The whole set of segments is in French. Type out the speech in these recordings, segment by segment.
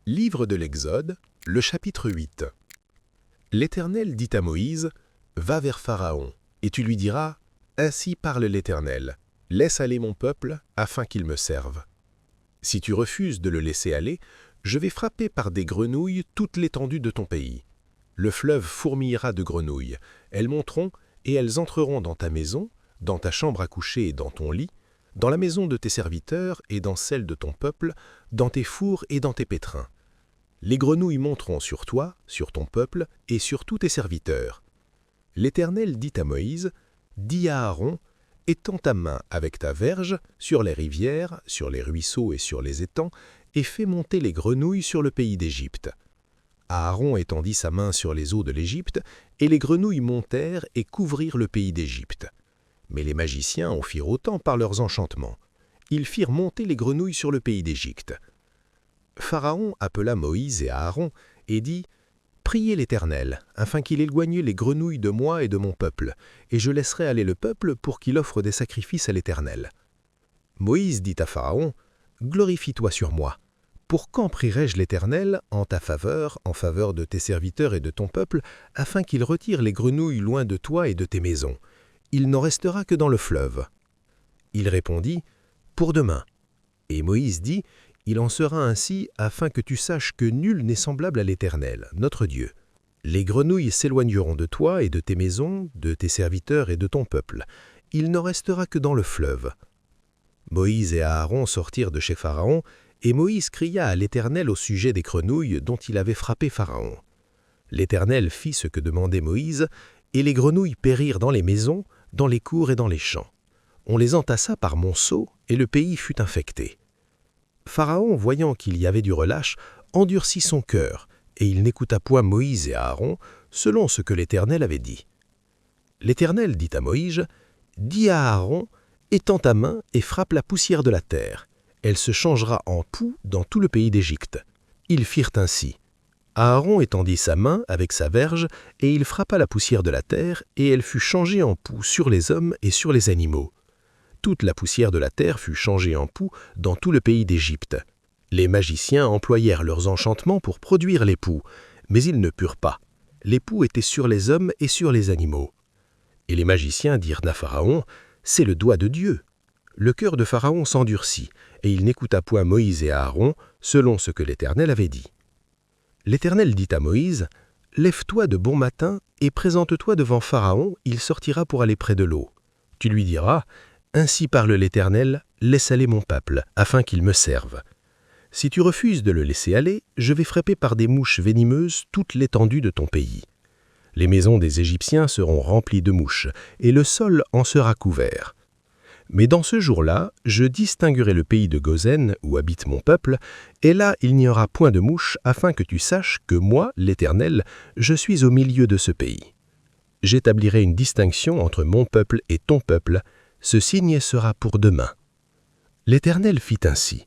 Livre de l'Exode, le chapitre 8. L'Éternel dit à Moïse, « Va vers Pharaon, et tu lui diras, « Ainsi parle l'Éternel, laisse aller mon peuple, afin qu'il me serve. Si tu refuses de le laisser aller, je vais frapper par des grenouilles toute l'étendue de ton pays. Le fleuve fourmillera de grenouilles, elles monteront et elles entreront dans ta maison, dans ta chambre à coucher et dans ton lit, dans la maison de tes serviteurs et dans celle de ton peuple, dans tes fours et dans tes pétrins. Les grenouilles monteront sur toi, sur ton peuple et sur tous tes serviteurs. L'Éternel dit à Moïse, « Dis à Aaron, étends ta main avec ta verge sur les rivières, sur les ruisseaux et sur les étangs, et fais monter les grenouilles sur le pays d'Égypte. » Aaron étendit sa main sur les eaux de l'Égypte, et les grenouilles montèrent et couvrirent le pays d'Égypte. Mais les magiciens en firent autant par leurs enchantements. Ils firent monter les grenouilles sur le pays d'Égypte. Pharaon appela Moïse et Aaron et dit, « Priez l'Éternel, afin qu'il éloigne les grenouilles de moi et de mon peuple, et je laisserai aller le peuple pour qu'il offre des sacrifices à l'Éternel. » Moïse dit à Pharaon, « Glorifie-toi sur moi. Pour quand prierai-je l'Éternel en ta faveur, en faveur de tes serviteurs et de ton peuple, afin qu'il retire les grenouilles loin de toi et de tes maisons? Il n'en restera que dans le fleuve. » Il répondit, « Pour demain. » Et Moïse dit, « Il en sera ainsi afin que tu saches que nul n'est semblable à l'Éternel, notre Dieu. Les grenouilles s'éloigneront de toi et de tes maisons, de tes serviteurs et de ton peuple. Il n'en restera que dans le fleuve. » Moïse et Aaron sortirent de chez Pharaon, et Moïse cria à l'Éternel au sujet des grenouilles dont il avait frappé Pharaon. L'Éternel fit ce que demandait Moïse, et les grenouilles périrent dans les maisons, dans les cours et dans les champs. On les entassa par monceaux, et le pays fut infecté. Pharaon, voyant qu'il y avait du relâche, endurcit son cœur, et il n'écouta point Moïse et Aaron, selon ce que l'Éternel avait dit. L'Éternel dit à Moïse, « Dis à Aaron, étends ta main et frappe la poussière de la terre. Elle se changera en poux dans tout le pays d'Égypte. » Ils firent ainsi. Aaron étendit sa main avec sa verge, et il frappa la poussière de la terre, et elle fut changée en poux sur les hommes et sur les animaux. Toute la poussière de la terre fut changée en poux dans tout le pays d'Égypte. Les magiciens employèrent leurs enchantements pour produire les poux, mais ils ne purent pas. Les poux étaient sur les hommes et sur les animaux. Et les magiciens dirent à Pharaon, « C'est le doigt de Dieu. » Le cœur de Pharaon s'endurcit, et il n'écouta point Moïse et Aaron, selon ce que l'Éternel avait dit. L'Éternel dit à Moïse, « Lève-toi de bon matin et présente-toi devant Pharaon, il sortira pour aller près de l'eau. Tu lui diras, « Ainsi parle l'Éternel, laisse aller mon peuple, afin qu'il me serve. Si tu refuses de le laisser aller, je vais frapper par des mouches venimeuses toute l'étendue de ton pays. Les maisons des Égyptiens seront remplies de mouches, et le sol en sera couvert. Mais dans ce jour-là, je distinguerai le pays de Goshen, où habite mon peuple, et là il n'y aura point de mouches, afin que tu saches que moi, l'Éternel, je suis au milieu de ce pays. J'établirai une distinction entre mon peuple et ton peuple. Ce signe sera pour demain. » L'Éternel fit ainsi.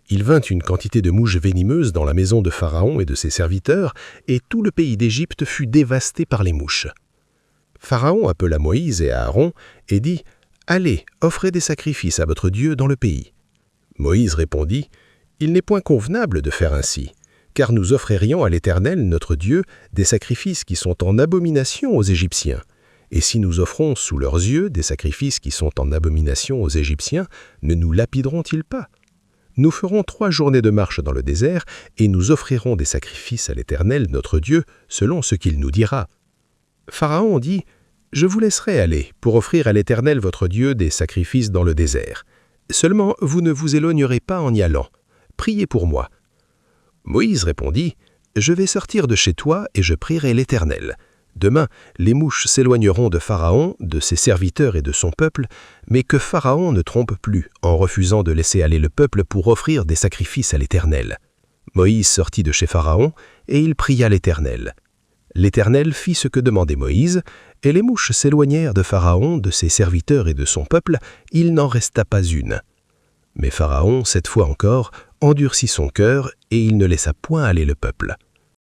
Il vint une quantité de mouches venimeuses dans la maison de Pharaon et de ses serviteurs, et tout le pays d'Égypte fut dévasté par les mouches. Pharaon appela Moïse et Aaron et dit, « Allez, offrez des sacrifices à votre Dieu dans le pays. » Moïse répondit, « Il n'est point convenable de faire ainsi, car nous offririons à l'Éternel, notre Dieu, des sacrifices qui sont en abomination aux Égyptiens. Et si nous offrons sous leurs yeux des sacrifices qui sont en abomination aux Égyptiens, ne nous lapideront-ils pas? Nous ferons 3 journées de marche dans le désert, et nous offrirons des sacrifices à l'Éternel, notre Dieu, selon ce qu'il nous dira. » Pharaon dit, « Je vous laisserai aller pour offrir à l'Éternel votre Dieu des sacrifices dans le désert. Seulement, vous ne vous éloignerez pas en y allant. Priez pour moi. » Moïse répondit, « Je vais sortir de chez toi et je prierai l'Éternel. Demain, les mouches s'éloigneront de Pharaon, de ses serviteurs et de son peuple, mais que Pharaon ne trompe plus en refusant de laisser aller le peuple pour offrir des sacrifices à l'Éternel. » Moïse sortit de chez Pharaon, et il pria l'Éternel. L'Éternel fit ce que demandait Moïse, et les mouches s'éloignèrent de Pharaon, de ses serviteurs et de son peuple, il n'en resta pas une. Mais Pharaon, cette fois encore, endurcit son cœur, et il ne laissa point aller le peuple.